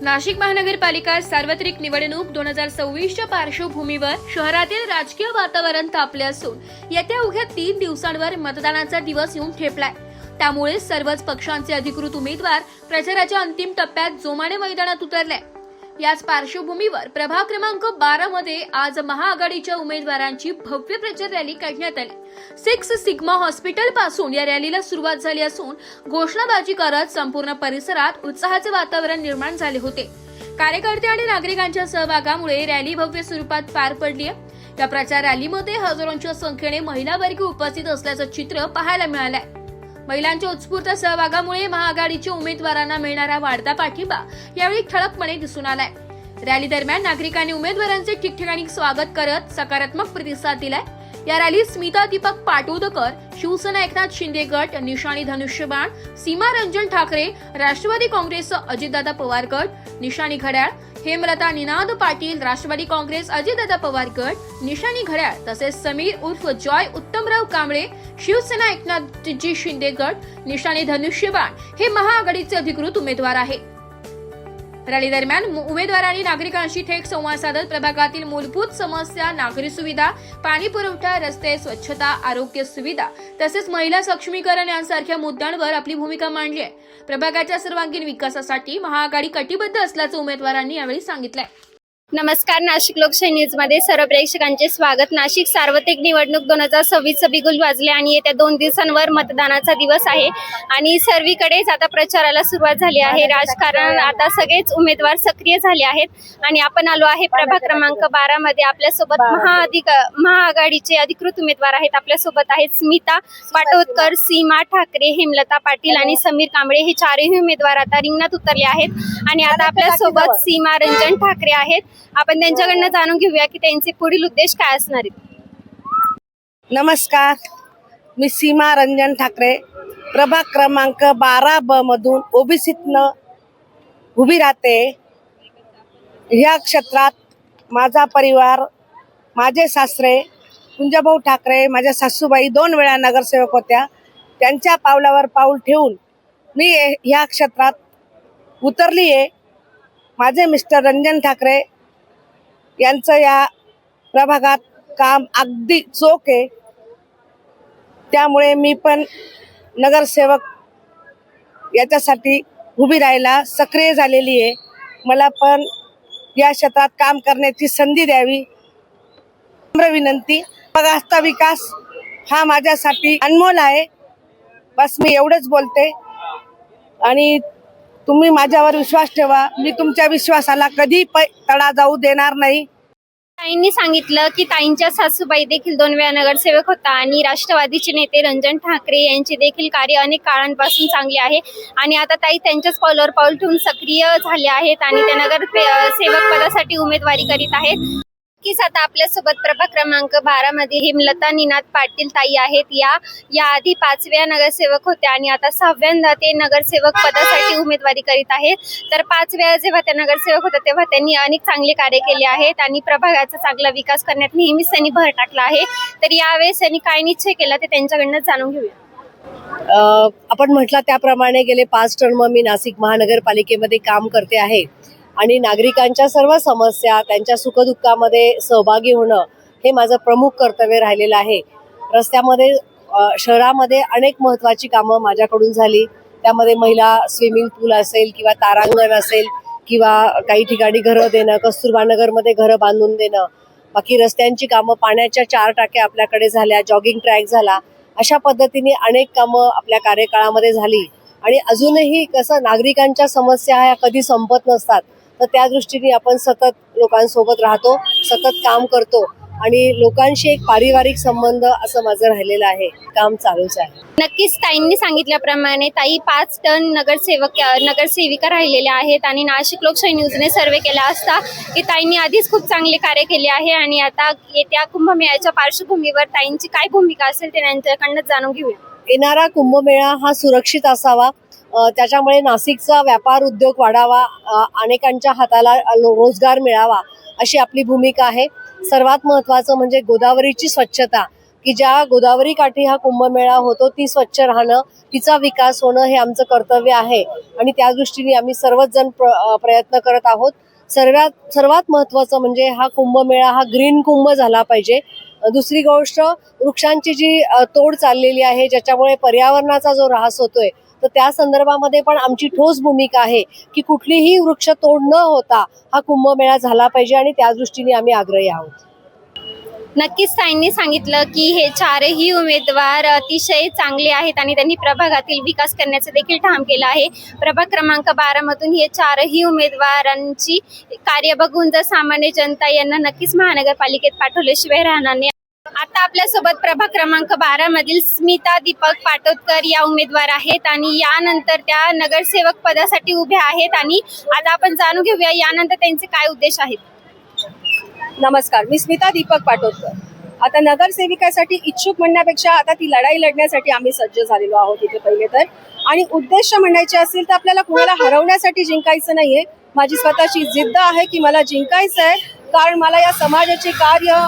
नाशिक महानगरपालिका सार्वत्रिक निवडणूक 2026च्या पार्श्वभूमीवर शहरातील राजकीय वातावरण तापले असून येत्या अवघ्या 3 दिवसांवर मतदानाचा दिवस येऊन ठेपलाय। त्यामुळे सर्वच पक्षांचे अधिकृत उमेदवार प्रचाराच्या अंतिम टप्प्यात जोमाने मैदानात उतरले। याच पार्श्वभूमीवर प्रभाग क्रमांक 12 मध्ये आज महाआघाडीच्या उमेदवारांची भव्य प्रचार रॅली काढण्यात आली। 6 सिग्मा हॉस्पिटल पासून या रॅलीला सुरुवात झाली असून घोषणाबाजी करत संपूर्ण परिसरात उत्साहाचे वातावरण निर्माण झाले होते। कार्यकर्ते आणि नागरिकांच्या सहभागामुळे रॅली भव्य स्वरूपात पार पडली आहे। या प्रचार रॅलीमध्ये हजारोंच्या संख्येने महिला वर्ग उपस्थित असल्याचं चित्र पाहायला मिळालंय। महिलांच्या उत्स्फूर्त सहभागामुळे महाआघाडीच्या उमेदवारांना मिळणारा वाढता पाठिंबा यावेळी ठळकपणे दिसून आलाय। रॅली दरम्यान नागरिकांनी उमेदवारांचे ठिकठिकाणी स्वागत करत सकारात्मक प्रतिसाद दिलाय। या रॅलीत स्मिता दीपक पाटोदकर, शिवसेना एकनाथ शिंदे गट, निशाणी धनुष्यबाण, सीमा रंजन ठाकरे, राष्ट्रवादी काँग्रेस अजितदादा पवार गट, निशाणी घड्याळ, हेमलता निनाद पाटील, राष्ट्रवादी काँग्रेस अजितदादा पवार गट, निशाणी घड्याळ तसेच समीर उर्फ जॉय उत्तमराव कांबळे, शिवसेना एकनाथजी शिंदे गट, निशाणी धनुष्यबाण हे महाआघाडीचे अधिकृत उमेदवार आहेत। रॅली दरम्यान उमेदवारांनी नागरिकांशी थेट संवाद साधत प्रभागातील मूलभूत समस्या, नागरी सुविधा, पाणी पुरवठा, रस्ते, स्वच्छता, आरोग्य सुविधा तसेच महिला सक्षमीकरण यांसारख्या मुद्द्यांवर आपली भूमिका मांडली आहे। प्रभागाच्या सर्वांगीण विकासासाठी महाआघाडी कटिबद्ध असल्याचं उमेदवारांनी यावेळी सांगितलंय। नमस्कार, नाशिक लोकशाही न्यूज मध्ये सर्व प्रेक्षकांचे स्वागत। नाशिक सार्वत्रिक निवडणूक 2026 बिगुल वाजले आणि येत्या 2 दिवसांवर मतदानाचा दिवस आहे आणि सर्वीकडेच आता प्रचाराला सुरुवात झाली आहे। राजकारण आता सगळेच उमेदवार सक्रिय झाले आहेत आणि आपण आलो आहे प्रभाग क्रमांक 12 मध्ये। आपल्यासोबत महाआघाडीचे अधिकृत उमेदवार आहेत। आपल्यासोबत आहेत स्मिता पाटोदकर, सीमा ठाकरे, हेमलता पाटील आणि समीर कांबळे हे चारही उमेदवार आता रिंगणात उतरले आहेत आणि आता आपल्यासोबत सीमा रंजन ठाकरे आहेत। आपण त्यांच्याकडनं जाणून घेऊया की त्यांचे पुढील उद्देश काय असणार आहेत। नमस्कार, मी सीमा रंजन ठाकरे, प्रभाग क्रमांक 12 मधून ओबीसीतनं उभी राहते। या क्षेत्रात माझा परिवार, माझे सासरे कुंजभाऊ ठाकरे, माझ्या सासूबाई 2 वेळा नगरसेवक होत्या। त्यांच्या पावलावर पाऊल ठेवून मी या क्षेत्रात उतरली आहे। माझे मिस्टर रंजन ठाकरे यांचं या प्रभागात काम अगदी चोख आहे, त्यामुळे मी पण नगरसेवक याच्यासाठी उभी राहायला सक्रिय झालेली आहे। मला पण या क्षेत्रात काम करण्याची संधी द्यावी नम्र विनंती। प्रभागाचा विकास हा माझ्यासाठी अनमोल आहे। बस मी एवढंच बोलते आणि तुम्ही माझ्यावर विश्वास ठेवा। मी तुमच्या विश्वासाला कधी तडा जाऊ देणार नाही। ताईंनी सांगितलं की ताईंच्या सासूबाई देखील 2 वेळा नगरसेवक होता आणि राष्ट्रवादीचे नेते रंजन ठाकरे यांचे देखील कार्य अनेक काळांपासून चांगले आहे आणि आता ताई त्यांच्याच पावलावर पाऊल ठेवून सक्रिय झाले आहेत आणि त्या नगरसेवक पदासाठी उमेदवारी करीत आहेत। आता आपल्यासोबत प्रभाग क्रमांक 12 मध्ये हेमलता निनाद पाटील ताई आहेत। या आधी 5 वेळा नगरसेवक होत्या आणि आता 6व्यांदा ते नगरसेवक पदासाठी उमेदवारी करीत आहेत। तर 5 वेळा जेव्हा त्या नगरसेवक होत्या तेव्हा त्यांनी अनेक चांगले कार्य केले आहेत आणि प्रभागाचा चांगला विकास करण्यात नेहमीच त्यांनी भर टाकला आहे। तर यावेळेस त्यांनी काय निश्चय केला ते त्यांच्याकडनं जाणून घेऊया। आपण म्हटलं त्याप्रमाणे गेले 5 टर्म मी नाशिक महानगरपालिकेमध्ये काम करते आहे आणि नागरिकांच्या सर्व समस्या, त्यांच्या सुखदुःखामध्ये सहभागी होणं हे माझं प्रमुख कर्तव्य राहिलेलं आहे। रस्त्यामध्ये शहरामध्ये अनेक महत्त्वाची कामं माझ्याकडून झाली। त्यामध्ये महिला स्विमिंग पूल असेल किंवा तारांगण असेल किंवा काही ठिकाणी घरं देणं, कस्तुरबा नगरमध्ये घरं बांधून देणं, बाकी रस्त्यांची कामं, पाण्याच्या 4 टाक्या आपल्याकडे झाल्या, जॉगिंग ट्रॅक झाला, अशा पद्धतीने अनेक कामं आपल्या कार्यकाळामध्ये झाली आणि अजूनही कसं नागरिकांच्या समस्या ह्या कधी संपत नसतात, तर त्या दृष्टीने आपण सतत लोकांसोबत राहतो, सतत काम करतो आणि लोकांशी एक पारिवारिक संबंध असं माझं राहिलेलं आहे। काम चालूच आहे। नक्कीच ताईंनी सांगितल्याप्रमाणे ताई 5 टर्म नगरसेविका राहिलेल्या आहेत आणि नाशिक लोकशाही न्यूजने सर्वे केला असता की ताईंनी आधीच खूप चांगले कार्य केले आहे आणि आता येत्या कुंभमेळ्याच्या पार्श्वभूमीवर ताईंची काय भूमिका असेल ते त्यांच्याकडनं जाणून घेऊया। येणारा कुंभमेळा हा सुरक्षित असावा, त्याच्यामुळे नाशिकचा व्यापार उद्योग वाढावा, अनेकांच्या हाताला रोजगार मिळावा अशी आपली भूमिका आहे। सर्वात महत्त्वाचं म्हणजे गोदावरीची स्वच्छता। की ज्या गोदावरी काठी हा कुंभमेळा होतो ती स्वच्छ राहणं, तिचा विकास होणं हे आमचं कर्तव्य आहे आणि त्या दृष्टीने आम्ही सर्वच जण प्रयत्न करत आहोत. सर्वात महत्त्वाचं म्हणजे हा कुंभमेळा हा ग्रीन कुंभ झाला पाहिजे. दुसरी गोष्ट, वृक्षांची जी तोड चाललेली आहे ज्याच्यामुळे पर्यावरणाचा जो ऱ्हास होतोय, तर त्या संदर्भामध्ये पण आमची ठोस भूमिका आहे की कुठलीही वृक्ष तोड न होता हा कुंभमेळा झाला पाहिजे आणि त्या दृष्टीने आम्ही आग्रही आहोत. नक्कीच ताईंनी सांगितलं की हे चारही उमेदवार अतिशय चांगले आहेत आणि त्यांनी प्रभागातील विकास करण्याचं देखील ठाम केलं आहे. प्रभाग क्रमांक 12 मधून हे चारही उमेदवारांची कार्य बघून जर सामान्य जनता यांना नक्कीच महानगरपालिकेत पाठवल्याशिवाय राहणार नाही. आता आपल्यासोबत प्रभाग क्रमांक 12 मधील स्मिता दीपक पाटोदकर या उमेदवार आहेत आणि यानंतर त्या नगरसेवक पदासाठी उभ्या आहेत आणि आता आपण जाणून घेऊया यानंतर त्यांचे काय उद्देश आहेत. नमस्कार, मी स्मिता दीपक पाटोदकर. आता नगरसेविकासाठी इच्छुक म्हणण्यापेक्षा आता ती लढाई लढण्यासाठी आम्ही सज्ज झालेलो आहोत इथे पहिले तर. आणि उद्देश म्हणायचे असेल तर आपल्याला कोणाला हरवण्यासाठी जिंकायचं नाहीये. माझी स्वतःची जिद्द आहे की मला जिंकायचं आहे, कारण मला या समाजाचे कार्य,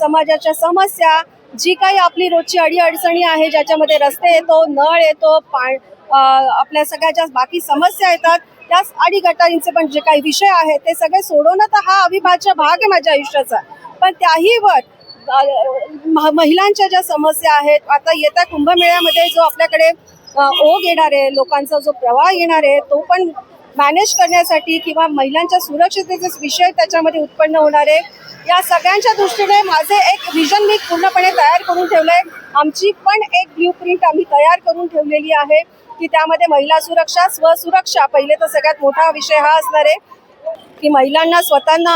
समाजाच्या समस्या, जी काही आपली रोजची अडीअडचणी आहे, ज्याच्यामध्ये रस्ते येतो, नळ येतो, आपल्या सगळ्या ज्या बाकी समस्या येतात, त्या अडीगटारींचे पण जे काही विषय आहेत ते सगळे सोडवणं तर हा अविभाज्य भाग आहे माझ्या आयुष्याचा. पण त्याही वर महिलांच्या ज्या समस्या आहेत, आता येत्या कुंभमेळ्यामध्ये जो आपल्याकडे ओघ येणार आहे, लोकांचा जो प्रवाह येणार आहे, तो पण मॅनेज करण्यासाठी किंवा महिलांच्या सुरक्षिततेचे विषय त्याच्यामध्ये उत्पन्न होणार आहे, या सगळ्यांच्या दृष्टीने माझे एक विजन मी पूर्णपणे तयार करून ठेवलं आहे. आमची पण एक ब्ल्यूप्रिंट आम्ही तयार करून ठेवलेली आहे की त्यामध्ये महिला सुरक्षा, स्वसुरक्षा, पहिले तर सगळ्यात मोठा विषय हा असणार आहे की महिलांना स्वतःना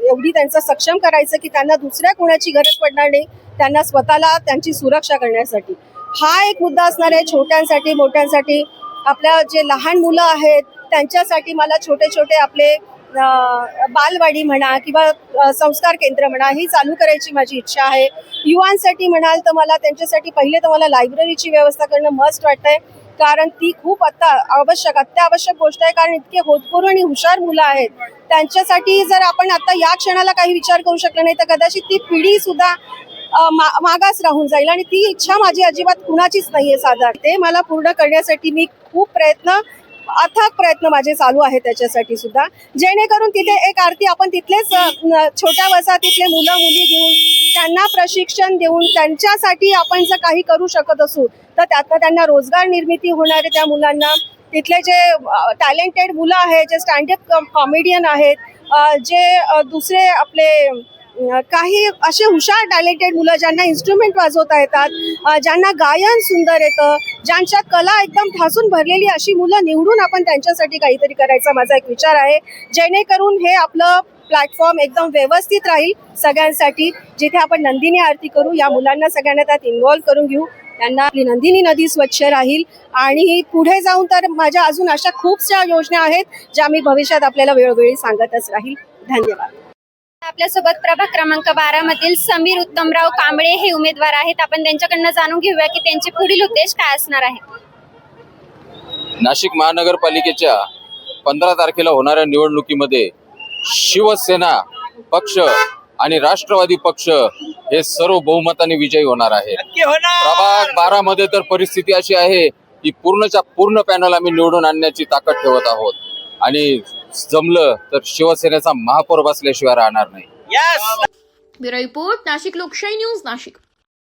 एवढी त्यांचं सक्षम करायचं की त्यांना दुसऱ्या कोणाची गरज पडणार नाही, त्यांना स्वतःला त्यांची सुरक्षा करण्यासाठी. हा एक मुद्दा असणार आहे. छोट्यांसाठी, मोठ्यांसाठी, आपल्या जे लहान मुलं आहेत त्यांच्यासाठी मला छोटे छोटे आपले बालवाडी म्हणा किंवा संस्कार केंद्र म्हणा ही चालू करायची माझी इच्छा आहे. युवांसाठी म्हणाल तर मला त्यांच्यासाठी पहिले तर मला लायब्ररीची व्यवस्था करणं मस्ट वाटतंय, कारण ती खूप अत्यावश्यक गोष्ट आहे. कारण इतके होतकरू आणि हुशार मुलं आहेत, त्यांच्यासाठी जर आपण आता या क्षणाला काही विचार करू शकलो नाही तर कदाचित ती पिढी सुद्धा मागास राहून जाईल आणि ती इच्छा माझी अजिबात कुणाचीच नाहीये साधारण. ते मला पूर्ण करण्यासाठी मी खूप अथक प्रयत्न माझे चालू आहे त्याच्यासाठी सुद्धा, जेणेकरून तिथे एक आरती आपण तिथलेच छोट्या वसाहतीतले मुलं मुली घेऊन त्यांना प्रशिक्षण देऊन त्यांच्यासाठी आपण जर काही करू शकत असू तर त्यातनं त्यांना रोजगार निर्मिती होणार आहे. त्या मुलांना तिथले जे टॅलेंटेड मुलं आहेत, जे स्टँडअप कॉमेडियन आहेत, जे दुसरे आपले काही असे हुशार टॅलेंटेड मुलं ज्यांना इन्स्ट्रुमेंट वाजवता येतात, ज्यांना गायन सुंदर येतं, ज्यांच्या कला एकदम ठासून भरलेली अशी मुलं निवडून आपण त्यांच्यासाठी काहीतरी करायचा माझा एक विचार आहे, जेणेकरून हे आपलं प्लॅटफॉर्म एकदम व्यवस्थित राहील सगळ्यांसाठी. जिथे आपण नंदिनी आरती करू, या मुलांना सगळ्यांना त्यात इन्व्हॉल्व करून घेऊ, त्यांना आपली नंदिनी नदी स्वच्छ राहील. आणि पुढे जाऊन तर माझ्या अजून अशा खूपशा योजना आहेत ज्या मी भविष्यात आपल्याला वेळोवेळी सांगतच राहील. धन्यवाद. आपल्यासोबत प्रभाग क्रमांक 12 मधील समीर उत्तमराव कांबळे हे उमेदवार आहेत. आपण त्यांच्याकडनं जाणून घेऊया की त्यांचे पुढील उद्देश काय असणार आहे. नाशिक महानगरपालिकेच्या 15 तारखेला होणाऱ्या निवडणुकीमध्ये शिवसेना पक्ष आणि राष्ट्रवादी पक्ष हे सर्व बहुमताने विजयी होणार आहे. प्रभाग 12 मध्ये तर परिस्थिती अशी आहे की पूर्णच्या पूर्ण पॅनल आम्ही निवडून आणण्याची ताकद ठेवत आहोत आणि जमलं तर शिवसेनेचा महापौर बसल्याशिवाय राहणार नाही. ब्युरो रिपोर्ट, नाशिक लोकशाही न्यूज, नाशिक.